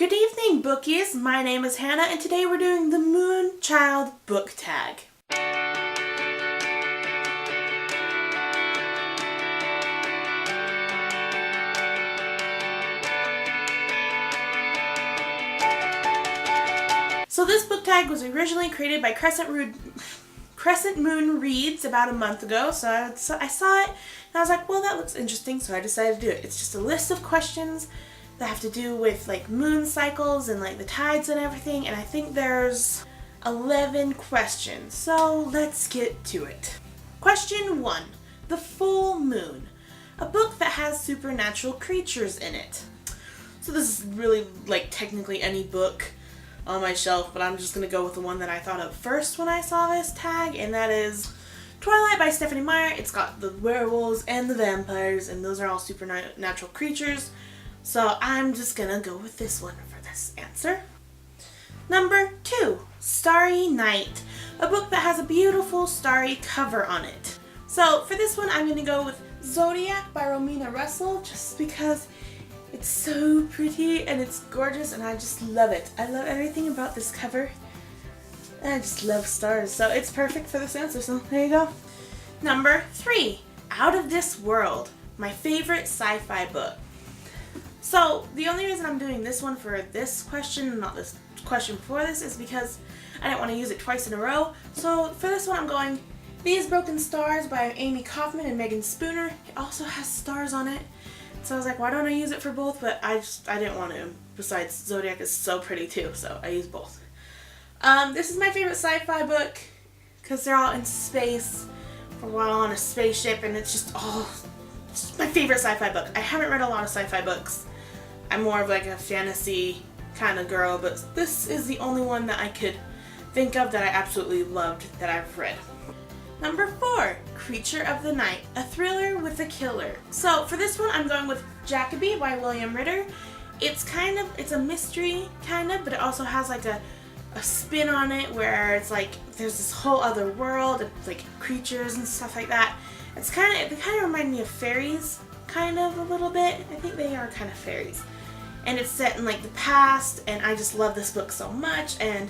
Good evening, bookies. My name is Hannah, and today we're doing the Moonchild book tag. So this book tag was originally created by Crescent Moon Reads about a month ago. So I saw it, and I was like, well, that looks interesting, so I decided to do it. It's just a list of questions that have to do with like moon cycles and like the tides and everything, and I think there's 11 questions, so let's get to it. Question 1. The Full Moon. A book that has supernatural creatures in it. So this is really like technically any book on my shelf, but I'm just going to go with the one that I thought of first when I saw this tag, and that is Twilight by Stephanie Meyer. It's got the werewolves and the vampires, and those are all supernatural creatures. So I'm just gonna go with this one for this answer. Number 2, Starry Night, a book that has a beautiful starry cover on it. So for this one I'm gonna go with Zodiac by Romina Russell, just because it's so pretty and it's gorgeous and I just love it. I love everything about this cover and I just love stars, so it's perfect for this answer, so there you go. Number 3, Out of This World, my favorite sci-fi book. So the only reason I'm doing this one for this question and not this question before this is because I didn't want to use it twice in a row. So for this one I'm going These Broken Stars by Amy Kaufman and Megan Spooner. It also has stars on it. So I was like, why don't I use it for both? But I didn't want to. Besides, Zodiac is so pretty too, so I use both. This is my favorite sci-fi book because they're all in space for a while on a spaceship, and it's just my favorite sci-fi book. I haven't read a lot of sci-fi books. I'm more of like a fantasy kind of girl, but this is the only one that I could think of that I absolutely loved that I've read. Number 4, Creature of the Night, a thriller with a killer. So for this one I'm going with Jacoby by William Ritter. It's a mystery kind of, but it also has like a spin on it where it's like there's this whole other world of like creatures and stuff like that. They kind of remind me of fairies, kind of a little bit. I think they are kind of fairies. And it's set in like the past, and I just love this book so much, and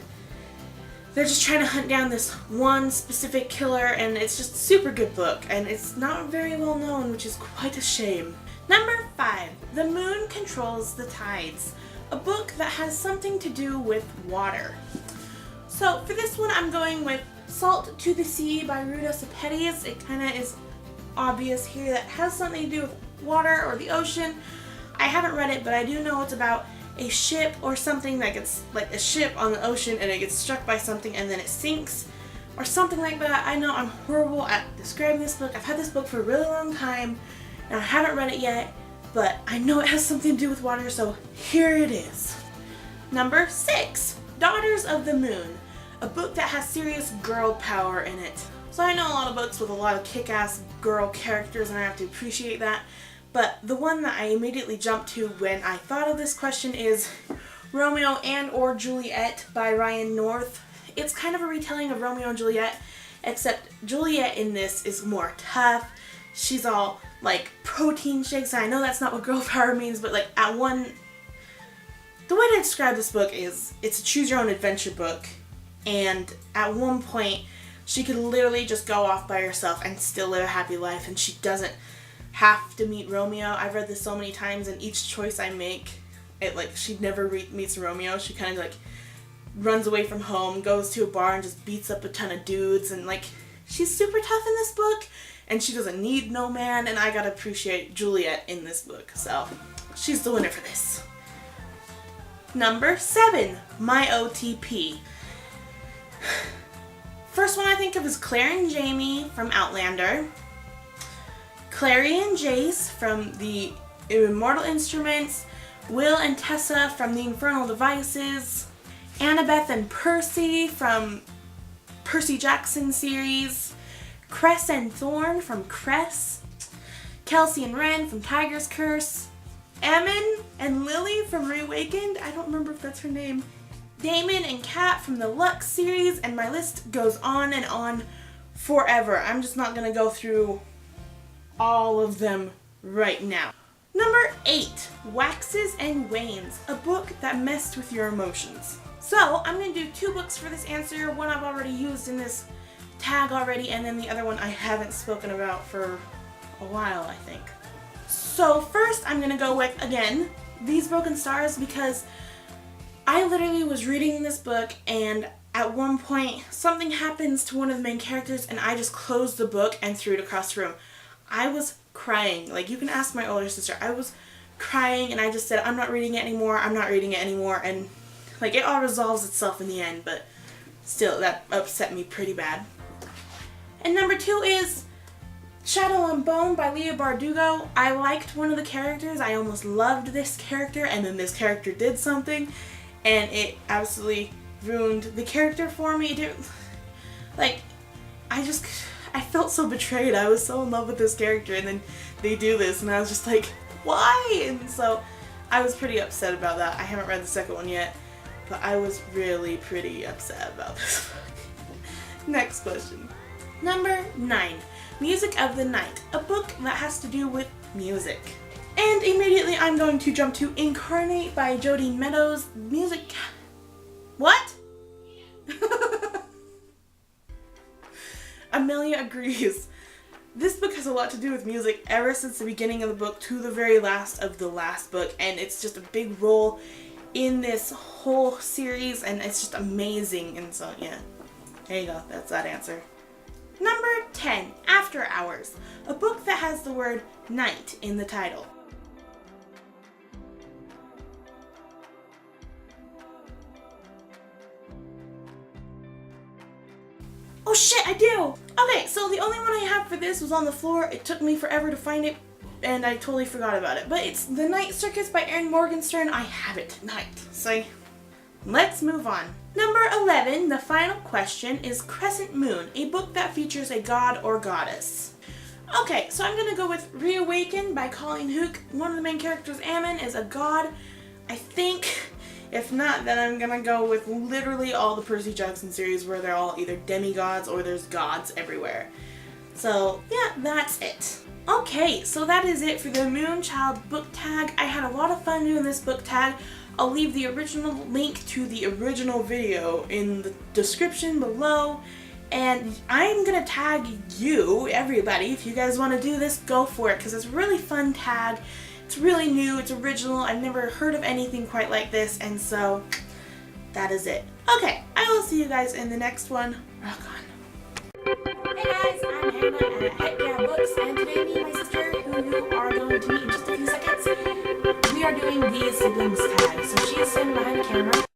they're just trying to hunt down this one specific killer, and it's just a super good book, and it's not very well known, which is quite a shame. Number 5, The Moon Controls the Tides, a book that has something to do with water. So for this one I'm going with Salt to the Sea by Ruta Sepetys. It kind of is obvious here that it has something to do with water or the ocean. I haven't read it, but I do know it's about a ship or something that gets, like a ship on the ocean and it gets struck by something and then it sinks or something like that. I know I'm horrible at describing this book. I've had this book for a really long time and I haven't read it yet, but I know it has something to do with water, so here it is. Number 6, Daughters of the Moon, a book that has serious girl power in it. So I know a lot of books with a lot of kick-ass girl characters and I have to appreciate that. But the one that I immediately jumped to when I thought of this question is Romeo and or Juliet by Ryan North. It's kind of a retelling of Romeo and Juliet, except Juliet in this is more tough. She's all like protein shakes. I know that's not what girl power means, but like the way to describe this book is it's a choose your own adventure book, and at one point she could literally just go off by herself and still live a happy life, and she doesn't have to meet Romeo. I've read this so many times, and each choice I make, she never meets Romeo. She kind of like runs away from home, goes to a bar and just beats up a ton of dudes, and like she's super tough in this book and she doesn't need no man, and I gotta appreciate Juliet in this book, so she's the winner for this. Number 7, My OTP. First one I think of is Claire and Jamie from Outlander, Clary and Jace from the Immortal Instruments, Will and Tessa from the Infernal Devices, Annabeth and Percy from Percy Jackson series, Cress and Thorn from Cress, Kelsey and Ren from Tiger's Curse, Emin and Lily from Reawakened, I don't remember if that's her name, Damon and Kat from the Lux series, and my list goes on and on forever. I'm just not going to go through all of them right now. Number 8, Waxes and Wanes, a book that messed with your emotions. So I'm going to do 2 books for this answer. One I've already used in this tag already, and then the other one I haven't spoken about for a while, I think. So first I'm going to go with, again, These Broken Stars, because I literally was reading this book and at one point something happens to one of the main characters and I just closed the book and threw it across the room. I was crying. Like, you can ask my older sister. I was crying and I just said, I'm not reading it anymore, I'm not reading it anymore, and like, it all resolves itself in the end, but still, that upset me pretty bad. And number 2 is Shadow and Bone by Leah Bardugo. I liked one of the characters. I almost loved this character, and then this character did something, and it absolutely ruined the character for me. It didn't, like, I felt so betrayed. I was so in love with this character, and then they do this, and I was just like, why? And so I was pretty upset about that. I haven't read the second one yet, but I was really pretty upset about this book. Next question. Number 9, Music of the Night, a book that has to do with music. And immediately I'm going to jump to Incarnate by Jody Meadows. Music... What? Emilia agrees. This book has a lot to do with music ever since the beginning of the book to the very last of the last book, and it's just a big role in this whole series, and it's just amazing. And so yeah, there you go, that's that answer. Number 10, After Hours, a book that has the word night in the title. Oh shit, I do! Okay, so the only one I have for this was on the floor. It took me forever to find it, and I totally forgot about it. But it's The Night Circus by Erin Morgenstern. I have it tonight. So let's move on. Number 11, the final question, is Crescent Moon, a book that features a god or goddess. Okay, so I'm gonna go with Reawaken by Colleen Hook. One of the main characters, Ammon, is a god, I think. If not, then I'm gonna go with literally all the Percy Jackson series where they're all either demigods or there's gods everywhere. So yeah, that's it. Okay, so that is it for the Moonchild book tag. I had a lot of fun doing this book tag. I'll leave the original link to the original video in the description below. And I'm gonna tag you, everybody. If you guys want to do this, go for it, because it's a really fun tag. It's really new, it's original, I've never heard of anything quite like this, and so that is it. Okay, I will see you guys in the next one. Rock on. Hey guys, I'm Hannah at Heck Yeah Books, and today me and my sister, who you are going to meet in just a few seconds, we are doing the siblings tag. So she is sitting behind the camera.